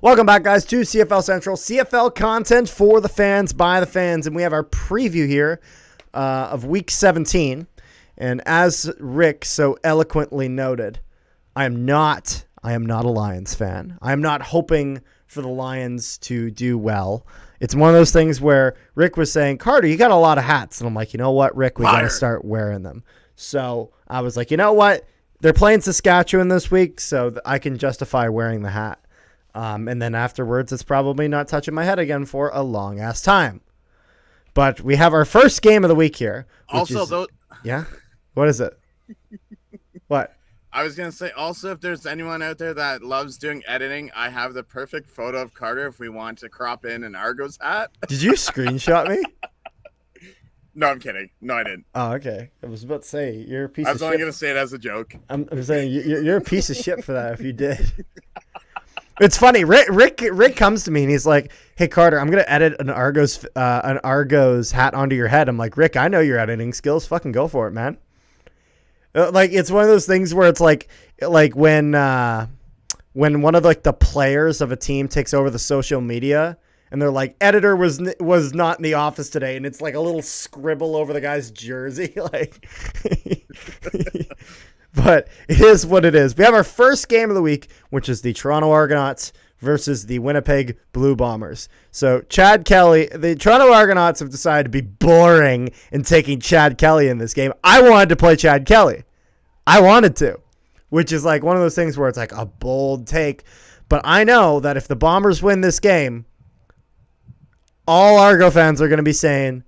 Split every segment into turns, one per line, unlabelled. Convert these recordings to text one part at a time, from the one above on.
Welcome back, guys, to CFL Central. CFL content for the fans, by the fans. And we have our preview here of Week 17. And as Rick so eloquently noted, I am not a Lions fan. I am not hoping for the Lions to do well. It's one of those things where Rick was saying, Carter, you got a lot of hats. And I'm like, you know what, Rick, we got to start wearing them. So I was like, you know what? They're playing Saskatchewan this week, so I can justify wearing the hat. And then afterwards, it's probably not touching my head again for a long-ass time. But we have our first game of the week here. Yeah? What is it? What?
I was going to say, also, if there's anyone out there that loves doing editing, I have the perfect photo of Carter if we want to crop in an Argos hat.
Did you screenshot me?
No, I'm kidding. No, I didn't.
Oh, okay. I was about to say, you're a piece of shit.
I was only going to say it as a joke.
I'm saying, you're a piece of shit for that if you did. It's funny. Rick comes to me and he's like, "Hey Carter, I'm gonna edit an Argos hat onto your head." I'm like, "Rick, I know your editing skills. Fucking go for it, man." Like it's one of those things where it's like when one of the players of a team takes over the social media and they're like, "Editor was not in the office today," and it's like a little scribble over the guy's jersey, like. But it is what it is. We have our first game of the week, which is the Toronto Argonauts versus the Winnipeg Blue Bombers. So Chad Kelly, the Toronto Argonauts have decided to be boring in taking Chad Kelly in this game. I wanted to play Chad Kelly. I wanted to, which is like one of those things where it's like a bold take. But I know that if the Bombers win this game, all Argo fans are going to be saying,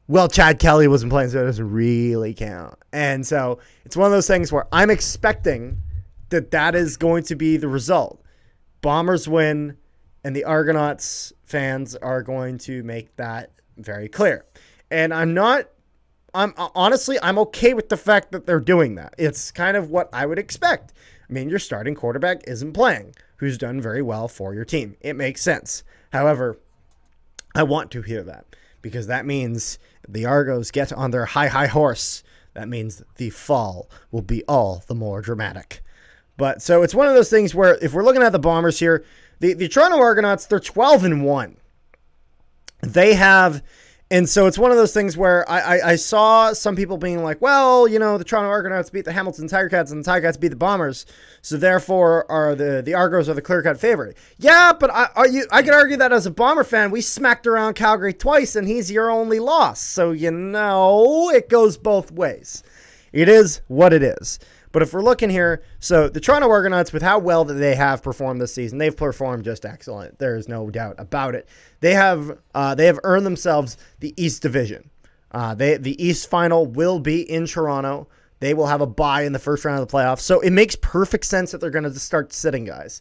well, Chad Kelly wasn't playing, so it doesn't really count. And so it's one of those things where I'm expecting that is going to be the result. Bombers win, and the Argonauts fans are going to make that very clear. And I'm honestly okay with the fact that they're doing that. It's kind of what I would expect. I mean, your starting quarterback isn't playing, who's done very well for your team. It makes sense. However, I want to hear that because that means the Argos get on their high horse. That means the fall will be all the more dramatic. But so it's one of those things where if we're looking at the Bombers here, the Toronto Argonauts, they're 12-1. They have, and so it's one of those things where I saw some people being like, well, you know, the Toronto Argonauts beat the Hamilton Ticats and the Ticats beat the Bombers, so therefore are the Argos are the clear-cut favorite. Yeah, but I could argue that as a Bomber fan, we smacked around Calgary twice and he's your only loss. So, you know, it goes both ways. It is what it is. But if we're looking here, so the Toronto Argonauts, with how well that they have performed this season, they've performed just excellent. There is no doubt about it. They have earned themselves the East Division. The East Final will be in Toronto. They will have a bye in the first round of the playoffs. So it makes perfect sense that they're going to start sitting guys.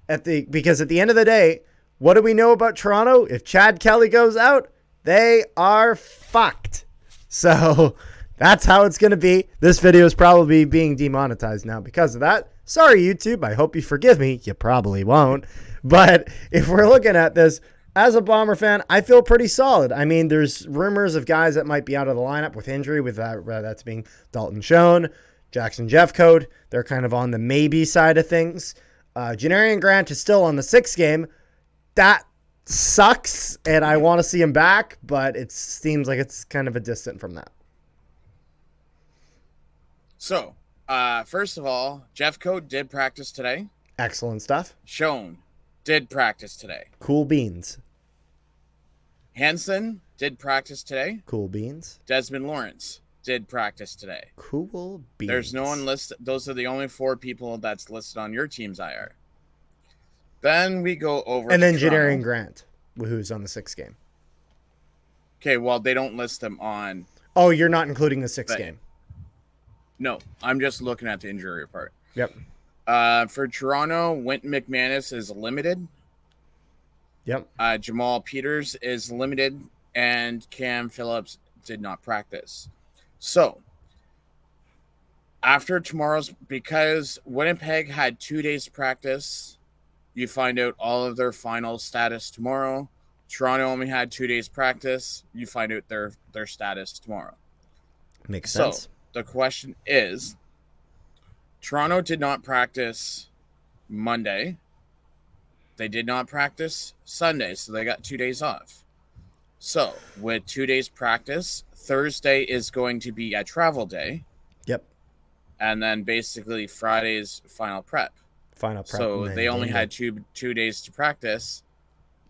Because at the end of the day, what do we know about Toronto? If Chad Kelly goes out, they are fucked. So that's how it's going to be. This video is probably being demonetized now because of that. Sorry, YouTube. I hope you forgive me. You probably won't. But if we're looking at this, as a Bomber fan, I feel pretty solid. I mean, there's rumors of guys that might be out of the lineup with injury, with that's being Dalton Schoen, Jackson Jeffcoat. They're kind of on the maybe side of things. Janarian Grant is still on the 6th game. That sucks, and I want to see him back, but it seems like it's kind of a distant from that.
So, first of all, Jeffcoat did practice today.
Excellent stuff.
Schoen did practice today.
Cool beans.
Hansen did practice today.
Cool beans.
Desmond Lawrence did practice today.
Cool beans.
There's no one listed. Those are the only 4 people that's listed on your team's IR. Then we go over
and
to
then
Toronto.
Janarian Grant, who's on the 6th game.
Okay, well, they don't list them on.
Oh, you're not including the 6th game.
No, I'm just looking at the injury report.
Yep.
For Toronto, Wynton McManus is limited.
Yep.
Jamal Peters is limited, and Cam Phillips did not practice. So, after tomorrow's, because Winnipeg had 2 days practice, you find out all of their final status tomorrow. Toronto only had 2 days practice. You find out their status tomorrow.
Makes sense.
So, the question is, Toronto did not practice Monday. They did not practice Sunday, so they got 2 days off. So, with 2 days practice, Thursday is going to be a travel day.
Yep.
And then basically Friday's final prep.
Final prep.
So they only had two days to practice.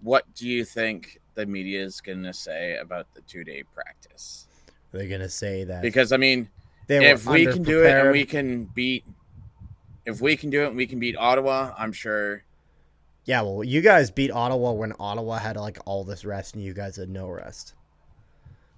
What do you think the media is going to say about the 2-day practice?
They're going to say that
because I mean, if we can do it and we can beat Ottawa, I'm sure.
Yeah, well, you guys beat Ottawa when Ottawa had like all this rest and you guys had no rest.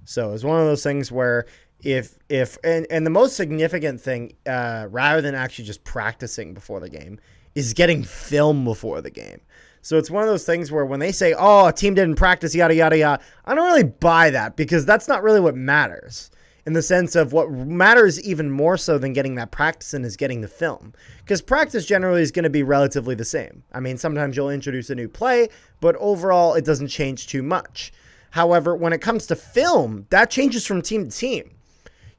So it's one of those things where if the most significant thing, rather than actually just practicing before the game, is getting film before the game. So it's one of those things where when they say, oh, a team didn't practice, yada, yada, yada, I don't really buy that because that's not really what matters. In the sense of what matters even more so than getting that practice in is getting the film. Because practice generally is going to be relatively the same. I mean, sometimes you'll introduce a new play, but overall it doesn't change too much. However, when it comes to film, that changes from team to team.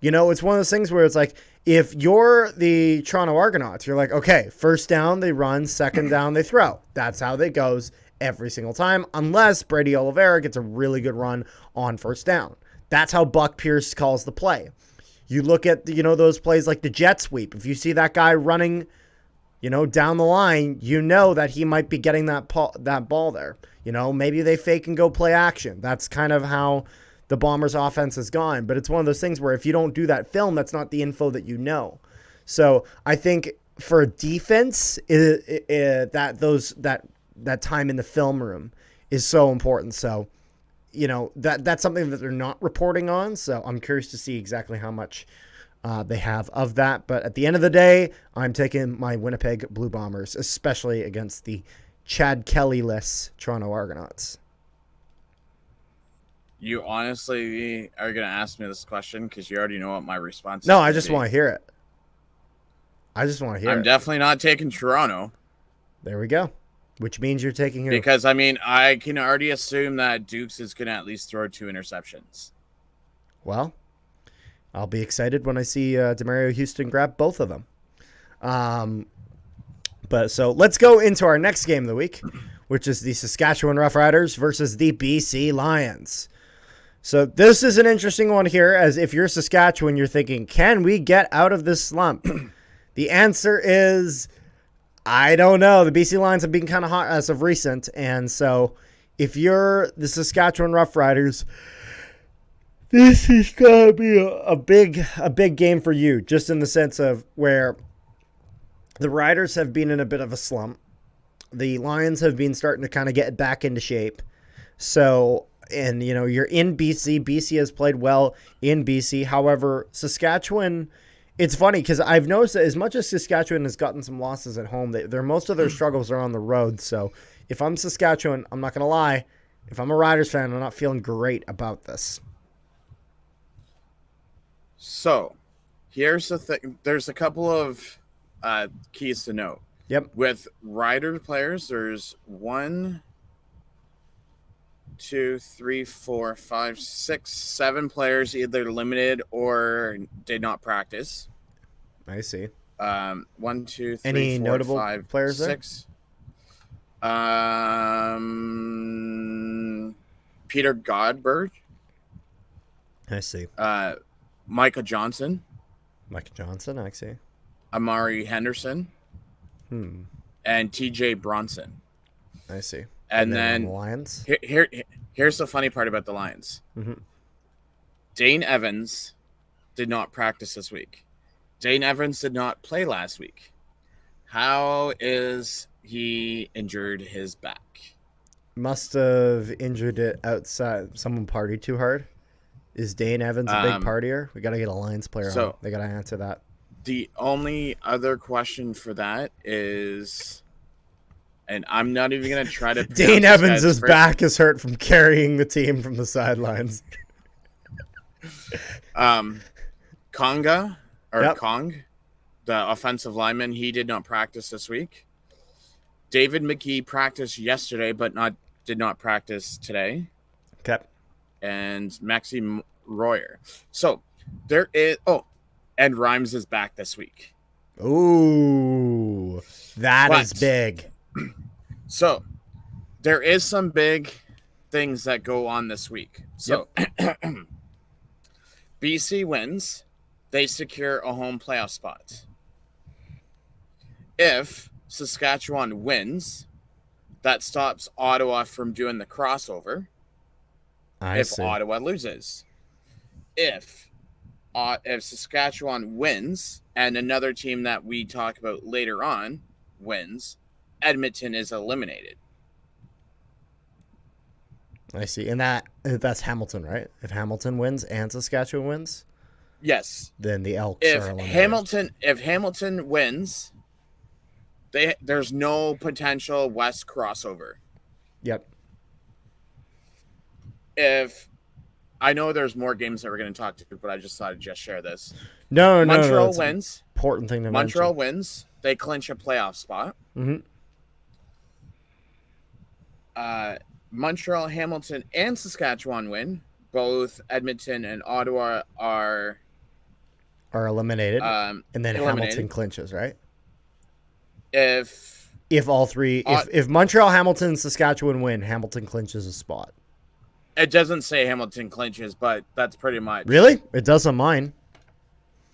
You know, it's one of those things where it's like, if you're the Toronto Argonauts, you're like, okay, first down they run, second down they throw. That's how it goes every single time, unless Brady Oliveira gets a really good run on first down. That's how Buck Pierce calls the play. You look at, those plays like the jet sweep. If you see that guy running, down the line, you know that he might be getting that ball there. Maybe they fake and go play action. That's kind of how the Bombers' offense has gone. But it's one of those things where if you don't do that film, that's not the info that you know. So I think for defense, that time in the film room is so important. So, that's something that they're not reporting on. So I'm curious to see exactly how much they have of that. But at the end of the day, I'm taking my Winnipeg Blue Bombers, especially against the Chad Kelly-less Toronto Argonauts.
You honestly are going to ask me this question because you already know what my response is.
No, I just want to hear it. I'm
definitely not taking Toronto.
There we go. Which means you're taking who?
Because, I mean, I can already assume that Dukes is going to at least throw 2 interceptions.
Well, I'll be excited when I see Demario Houston grab both of them. But so let's go into our next game of the week, which is the Saskatchewan Roughriders versus the BC Lions. So this is an interesting one here, as if you're Saskatchewan, you're thinking, can we get out of this slump? The answer is, I don't know. The BC Lions have been kind of hot as of recent, and so if you're the Saskatchewan Roughriders, this is gonna be a big game for you, just in the sense of where the Riders have been in a bit of a slump. The Lions have been starting to kind of get back into shape. So, and you're in BC. BC has played well in BC. However, Saskatchewan, it's funny because I've noticed that as much as Saskatchewan has gotten some losses at home, most of their struggles are on the road. So if I'm Saskatchewan, I'm not going to lie. If I'm a Riders fan, I'm not feeling great about this.
So here's the thing. There's a couple of keys to note.
Yep.
With Rider players, there's 1, 2, 3, 4, 5, 6, 7 players either limited or did not practice.
I see.
1, 2, 3,
Any
4,
notable
5,
players
6. Peter Godberg.
I see.
Micah Johnson.
Micah Johnson, I see.
Amari Henderson. And TJ Bronson.
I see.
And then
the Lions.
Here's the funny part about the Lions.
Mm-hmm.
Dane Evans did not practice this week. Dane Evans did not play last week. How is he injured his back?
Must have injured it outside. Someone partied too hard. Is Dane Evans a big partier? We got to get a Lions player on. They got to answer that.
The only other question for that is, and I'm not even going to try to...
Dane Evans' back is hurt from carrying the team from the sidelines.
Kong, the offensive lineman, he did not practice this week. David McGee practiced yesterday, but did not practice today.
Okay. And
Maxime Royer. So there is... and Rhymes is back this week.
Ooh, that is big.
So there is some big things that go on this week. So BC wins, they secure a home playoff spot. If Saskatchewan wins, that stops Ottawa from doing the crossover.
I see.
Ottawa loses. If Saskatchewan wins and another team that we talk about later on wins, Edmonton is eliminated.
I see. And that's Hamilton, right? If Hamilton wins and Saskatchewan wins?
Yes.
Then the Elks are eliminated.
If Hamilton wins, there's no potential West crossover.
Yep.
If I know there's more games that we're going to talk to, but I just thought I'd just share this.
No.
Montreal wins.
Important thing to
Montreal
mention.
wins. They clinch a playoff spot.
Mm-hmm.
Montreal, Hamilton, and Saskatchewan win. Both Edmonton and Ottawa are
eliminated. And then
eliminated.
Hamilton clinches, right?
If
all three, if Montreal, Hamilton, and Saskatchewan win, Hamilton clinches a spot.
It doesn't say Hamilton clinches, but that's pretty much.
Really? It does on mine.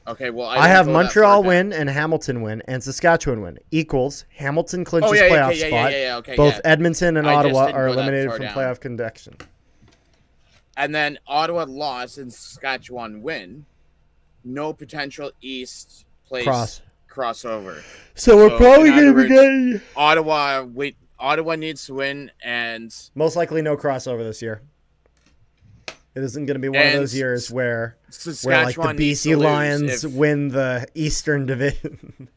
Okay, well,
I have Montreal win and Hamilton win and Saskatchewan win equals Hamilton clinches playoff spot.
Okay,
both Edmonton and Ottawa are eliminated from
down.
playoff contention.
And then Ottawa lost and Saskatchewan win. No potential East place crossover.
So we're probably going to be getting
Ottawa needs to win, and
most likely no crossover this year. It isn't going to be one of those years where like the BC Lions win the Eastern Division.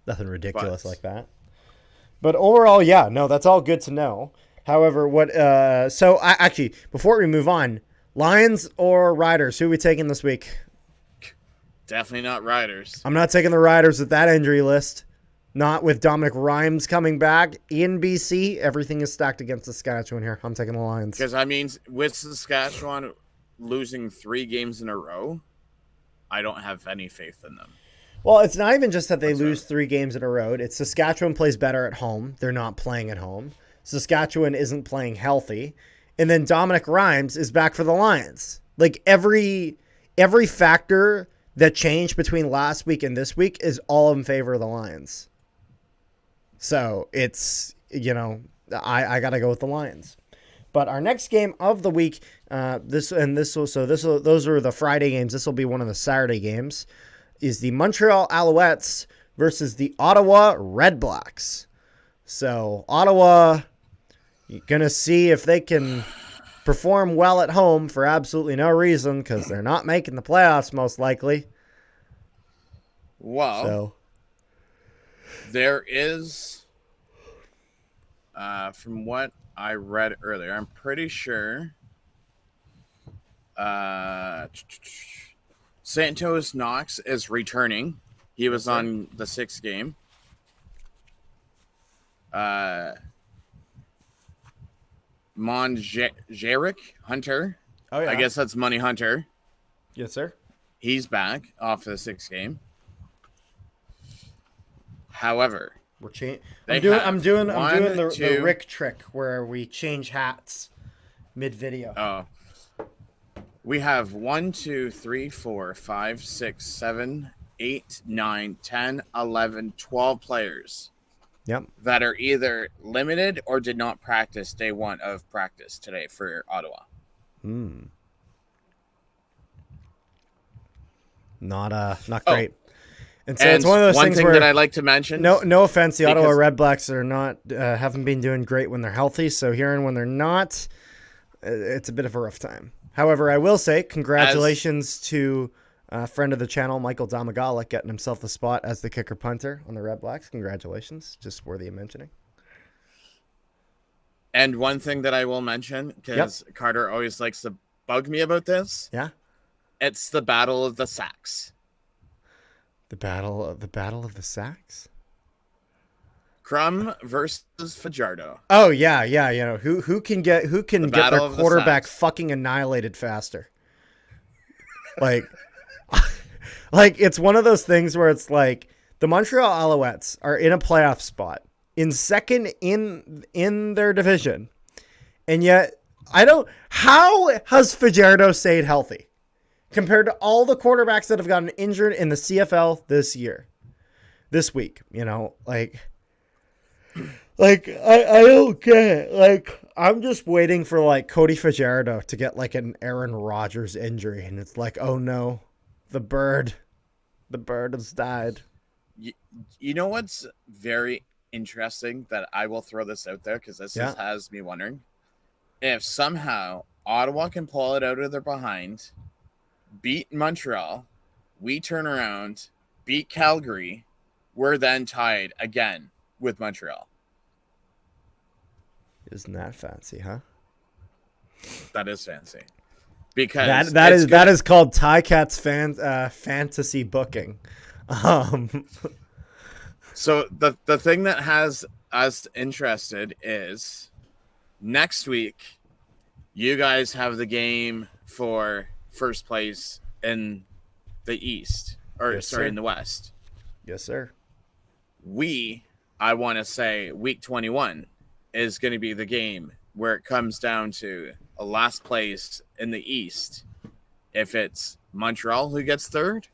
Nothing ridiculous like that. But overall, yeah, no, that's all good to know. However, actually, before we move on, Lions or Riders, who are we taking this week?
Definitely not Riders.
I'm not taking the Riders with that injury list. Not with Dominic Rhymes coming back in BC. Everything is stacked against Saskatchewan here. I'm taking the Lions.
Because, I mean, with Saskatchewan losing 3 games in a row, I don't have any faith in them.
Well, it's not even just that they lose 3 games in a row. It's Saskatchewan plays better at home. They're not playing at home. Saskatchewan isn't playing healthy. And then Dominic Rhymes is back for the Lions. Like, every factor that changed between last week and this week is all in favor of the Lions. So it's, I got to go with the Lions. But our next game of the week, those are the Friday games. This will be one of the Saturday games, is the Montreal Alouettes versus the Ottawa Redblacks. So Ottawa, you're going to see if they can perform well at home for absolutely no reason, because they're not making the playoffs most likely.
Wow. There is, from what I read earlier, I'm pretty sure Santos Knox is returning. He was on the 6th game. Monjeric Hunter. Oh, yeah. I guess that's Money Hunter.
Yes, sir.
He's back off the 6th game. However,
I'm doing the Rick trick where we change hats mid-video.
Oh. We have 1, 2, 3, 4, 5, 6, 7, 8, 9, 10, 11, 12 players.
Yep.
That are either limited or did not practice day 1 of practice today for Ottawa.
Not great. And so it's one of those things
that I like to mention.
No offense, the Ottawa Redblacks are not haven't been doing great when they're healthy. So hearing when they're not, it's a bit of a rough time. However, I will say congratulations to a friend of the channel, Michael Damagala, getting himself the spot as the kicker punter on the Redblacks. Congratulations, just worthy of mentioning.
And one thing that I will mention, because Carter always likes to bug me about this.
Yeah,
it's the Battle of the Sacks.
The battle of the sacks?
Crum versus Fajardo.
Oh yeah. Who can get their quarterback fucking annihilated faster? Like it's one of those things where it's like The Montreal Alouettes are in a playoff spot, in second in their division, and yet how has Fajardo stayed healthy compared to all the quarterbacks that have gotten injured in the CFL this week? I don't get it. Like, I'm just waiting for like Cody Fajardo to get like an Aaron Rodgers injury, and it's like, oh no, the bird has died.
You know what's very interesting that I will throw this out there because this just has me wondering if somehow Ottawa can pull it out of their behind, beat Montreal, we turn around, beat Calgary, we're then tied again with Montreal.
Isn't that fancy, huh?
That is fancy. Because
that is called Ticats fantasy booking.
So the thing that has us interested is next week you guys have the game for first place in the East, in the West.
Yes, sir.
I want to say week 21 is going to be the game where it comes down to a last place in the East. If it's Montreal who gets third,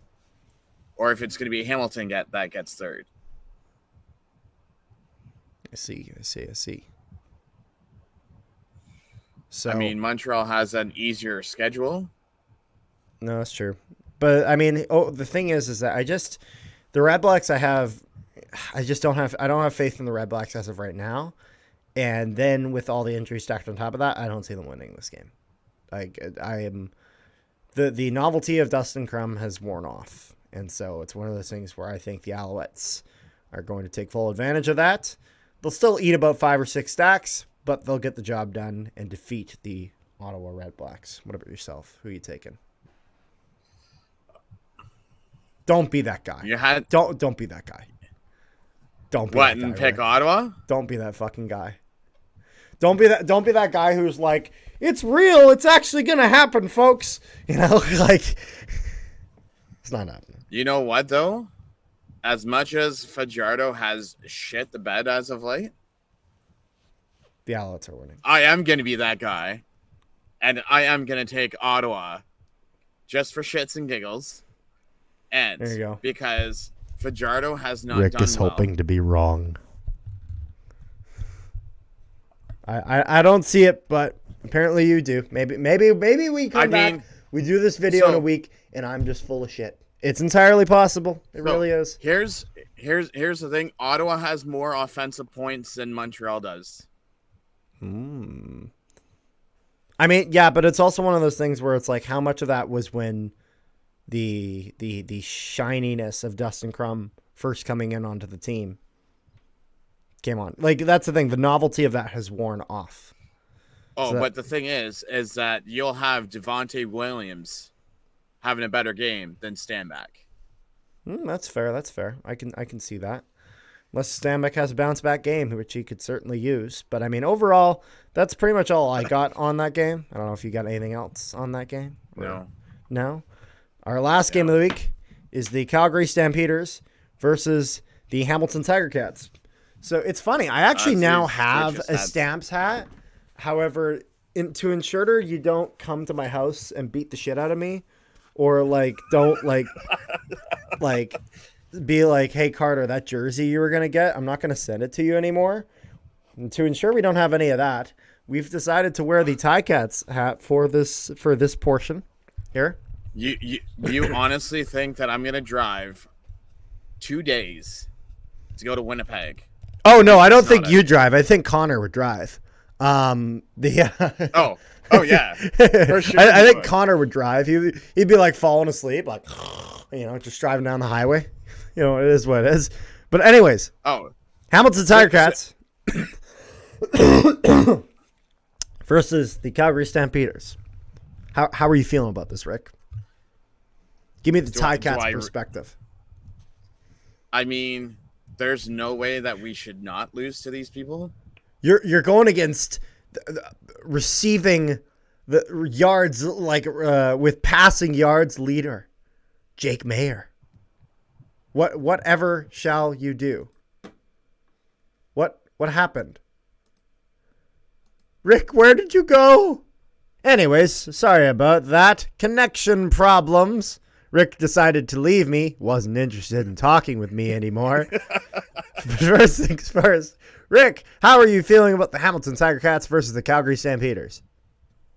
or if it's going to be Hamilton that gets third.
I see. So,
I mean, Montreal has an easier schedule.
No, that's true. But I mean, the thing is that the Red Blacks I don't have faith in the Red Blacks as of right now. And then with all the injuries stacked on top of that, I don't see them winning this game. The novelty of Dustin Crum has worn off. And so it's one of those things where I think the Alouettes are going to take full advantage of that. They'll still eat about 5 or 6 stacks, but they'll get the job done and defeat the Ottawa Red Blacks. What about yourself? Who are you taking? Don't be that guy. Don't be that guy. Don't be
what,
that guy,
and pick
right?
Ottawa?
Don't be that fucking guy. Don't be that guy who's like, it's real, it's actually gonna happen, folks. Like, it's not happening.
You know what though? As much as Fajardo has shit the bed as of late,
the Alouettes are winning.
I am gonna be that guy, and I am gonna take Ottawa just for shits and giggles. And
there you go.
Because Fajardo has not
Rick
done
is
well.
hoping to be wrong. I don't see it, but apparently you do. Maybe we come back. We do this video in a week, and I'm just full of shit. It's entirely possible. It really is.
Here's the thing. Ottawa has more offensive points than Montreal does.
I mean, yeah, but it's also one of those things where it's like, how much of that was when the shininess of Dustin Crum first coming in onto the team came on. Like, that's the thing. The novelty of that has worn off.
Oh, but the thing is that you'll have Devontae Williams having a better game than Stanback.
That's fair. I can see that. Unless Stanback has a bounce back game, which he could certainly use. But I mean, overall, that's pretty much all I got on that game. I don't know if you got anything else on that game. No. Our last game of the week is the Calgary Stampeders versus the Hamilton Tiger Cats. So it's funny. I actually now have a Stamps hat. However, to ensure you don't come to my house and beat the shit out of me, or like don't like be like, hey Carter, that jersey you were gonna get, I'm not gonna send it to you anymore. And to ensure we don't have any of that, we've decided to wear the Ticats hat for this portion here.
You honestly think that I'm gonna drive 2 days to go to Winnipeg?
Oh no, I don't think you drive. I think Connor would drive. Oh yeah,
for sure.
I think Connor would drive. He'd be like falling asleep, like just driving down the highway. It is what it is. But anyways, Hamilton Tiger Cats versus the Calgary Stampeders. How are you feeling about this, Rick? Give me the Ticats perspective.
I mean, there's no way that we should not lose to these people.
You're going against receiving the yards with passing yards leader, Jake Mayer. Whatever shall you do? What happened? Rick, where did you go? Anyways, sorry about that. Connection problems. Rick decided to leave me. Wasn't interested in talking with me anymore. But first things first. Rick, how are you feeling about the Hamilton Tiger Cats versus the Calgary Stampeders?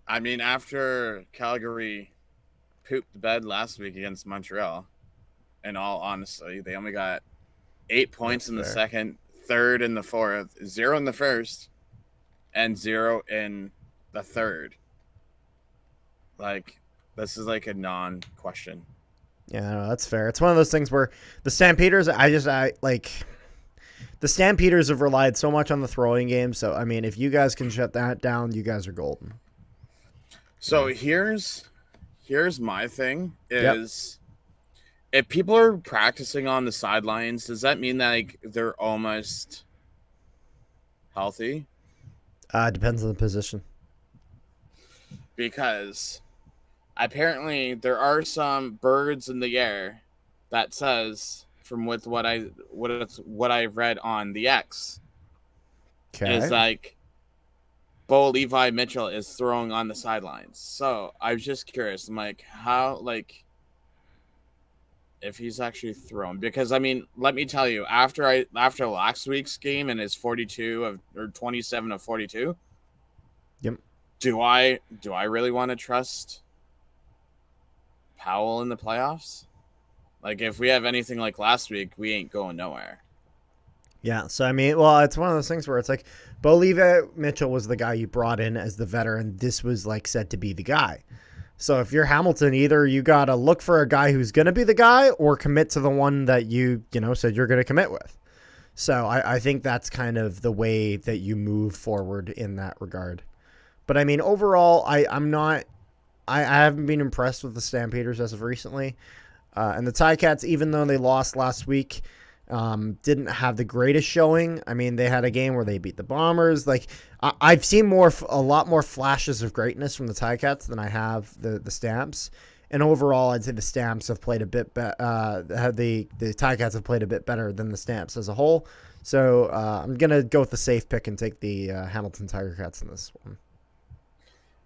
I mean, after Calgary pooped the bed last week against Montreal, in all honesty, they only got 8 points in the second, 3rd in the 4th, 0 in the 1st, and 0 in the 3rd. Like, this is like a non-question.
Yeah, no, that's fair. It's one of those things where the Stampeders, the Stampeders have relied so much on the throwing game. So, I mean, if you guys can shut that down, you guys are golden.
So here's my thing is, if people are practicing on the sidelines, does that mean that like they're almost healthy?
Depends on the position.
Because apparently there are some birds in the air that says, from with what I've read on the X, is like Bo Levi Mitchell is throwing on the sidelines. So I was just curious. I'm like, how, like, if he's actually thrown? Because I mean, let me tell you, after last week's game and his 27 of 42.
Yep.
Do I really want to trust Powell in the playoffs? Like, if we have anything like last week, we ain't going nowhere.
Yeah, so I mean, well, it's one of those things where it's like, Bo Levi Mitchell was the guy you brought in as the veteran. This was like said to be the guy. So if you're Hamilton, either you got to look for a guy who's going to be the guy or commit to the one that you said you're going to commit with. So I think that's kind of the way that you move forward in that regard. But I mean, overall, I haven't been impressed with the Stampeders as of recently. And the Ticats, even though they lost last week, didn't have the greatest showing. I mean, they had a game where they beat the Bombers. Like, I've seen a lot more flashes of greatness from the Ticats than I have the Stamps. And overall, I'd say the Stamps have played a bit better. The Ticats have played a bit better than the Stamps as a whole. So I'm gonna go with the safe pick and take the Hamilton Tiger Cats in this one.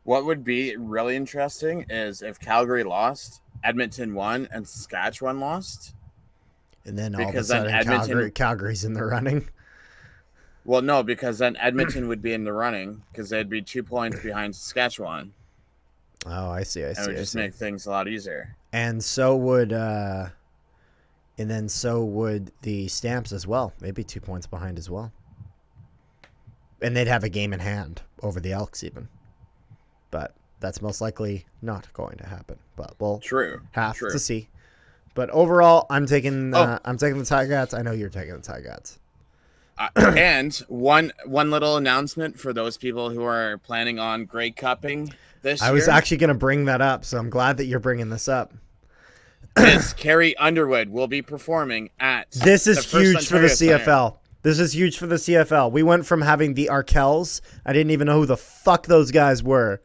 What would be really interesting is if Calgary lost, Edmonton won, and Saskatchewan lost.
And then all of a sudden, Calgary's in the running.
Well, no, because then Edmonton would be in the running because they'd be 2 points behind Saskatchewan.
Oh, I see.
It would just make things a lot easier.
And so would the Stamps as well. They'd be 2 points behind as well. And they'd have a game in hand over the Elks even. But that's most likely not going to happen. But we'll have to see. But overall, I'm taking the Ticats. I know you're taking the Ticats.
And one little announcement for those people who are planning on Grey Cupping this year.
I was actually going to bring that up, so I'm glad that you're bringing this up.
Is Carrie Underwood will be performing at
This is huge for the CFL. Center. This is huge for the CFL. We went from having the Arkells, I didn't even know who the fuck those guys were,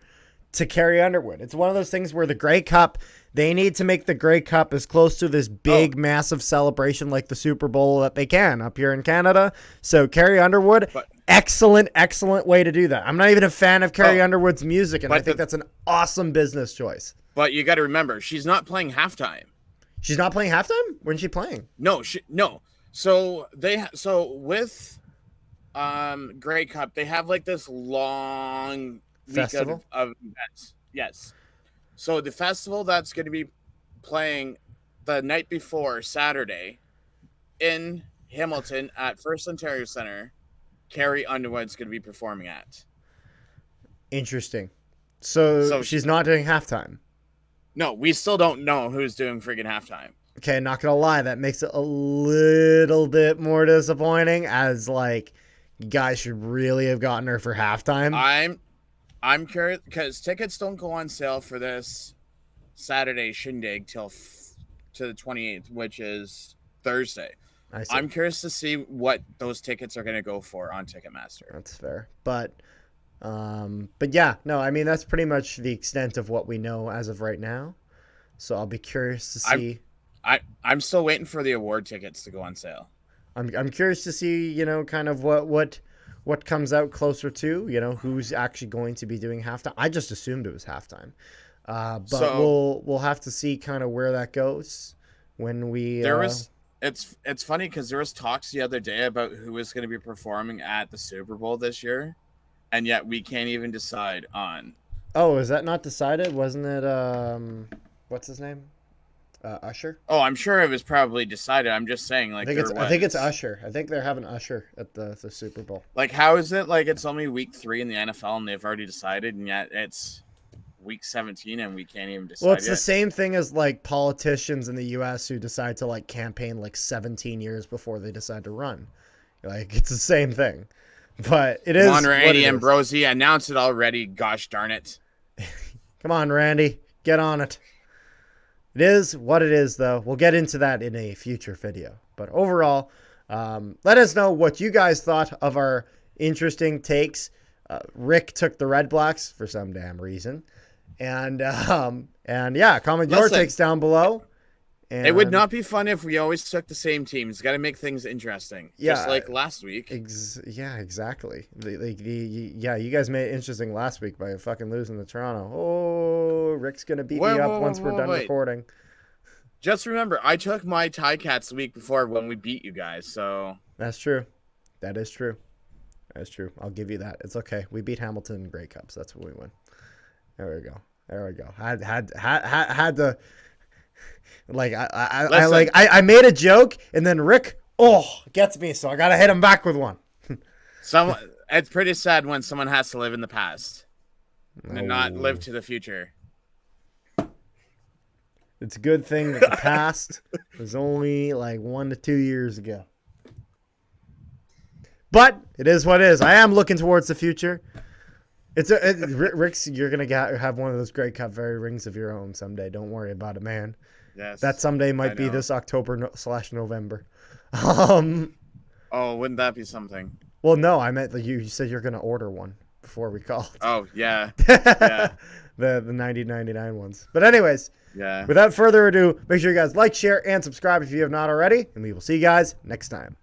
to Carrie Underwood. It's one of those things where the Grey Cup, they need to make the Grey Cup as close to this big, massive celebration like the Super Bowl that they can up here in Canada. So Carrie Underwood, excellent way to do that. I'm not even a fan of Carrie Underwood's music, and I think that's an awesome business choice.
But you got to remember, she's not playing halftime.
She's not playing halftime? When's she playing?
No. So with Grey Cup, they have like this long
festival
of events. Yes. So the festival that's going to be playing the night before Saturday in Hamilton at First Ontario Center, Carrie Underwood's going to be performing at.
Interesting. So she's not doing halftime.
No, we still don't know who's doing friggin' halftime.
Okay, not gonna lie, that makes it a little bit more disappointing. As like, you guys should really have gotten her for halftime.
I'm curious because tickets don't go on sale for this Saturday shindig till to the 28th, which is Thursday. I'm curious to see what those tickets are going to go for on Ticketmaster.
That's fair, but yeah, no, I mean that's pretty much the extent of what we know as of right now. So I'll be curious to see
I'm still waiting for the award tickets to go on sale.
I'm curious to see, you know, kind of what comes out closer to, you know, who's actually going to be doing halftime. I just assumed it was halftime. But
So
we'll have to see kind of where that goes when we
there was it's funny because there was talks the other day about who is going to be performing at the Super Bowl this year, and yet we can't even decide on.
Oh, is that not decided? Wasn't it what's his name? Usher?
Oh, I'm sure it was probably decided. I'm just saying, like,
I think it's Usher. I think they're having Usher at the Super Bowl.
Like, how is it like it's only week 3 in the NFL and they've already decided, and yet it's week 17 and we can't even decide?
Well, it's
yet?
the same thing as like politicians in the U.S. who decide to like campaign like 17 years before they decide to run. Like, it's the same thing. But it is.
Come on, Randy Ambrosi, announce it already. Gosh darn it!
Come on, Randy, get on it. It is what it is, though. We'll get into that in a future video. But overall, let us know what you guys thought of our interesting takes. Rick took the Red Blacks for some damn reason. And yeah, comment your takes down below. And
it would not be fun if we always took the same teams. Got to make things interesting.
Yeah,
just like last week.
Yeah, exactly. Yeah, you guys made it interesting last week by fucking losing to Toronto. Oh, Rick's going to beat me up once we're done recording.
Just remember, I took my Ticats the week before when we beat you guys, so...
That's true. That is true. That's true. I'll give you that. It's okay. We beat Hamilton in Grey Cups. That's what we win. There we go. There we go. Had to... Like I made a joke and then Rick gets me, so I gotta hit him back with one.
It's pretty sad when someone has to live in the past and not live to the future.
It's a good thing that the past was only like 1 to 2 years ago. But it is what it is. I am looking towards the future. Rick's, you're gonna have one of those Grey Cup very rings of your own someday. Don't worry about it, man.
Yes,
that someday might be this October/November.
Oh, wouldn't that be something?
Well, no, I meant you said you're going to order one before we called.
Oh, yeah. Yeah.
the 90.99 ones. But anyways,
yeah.
Without further ado, make sure you guys like, share, and subscribe if you have not already, and we will see you guys next time.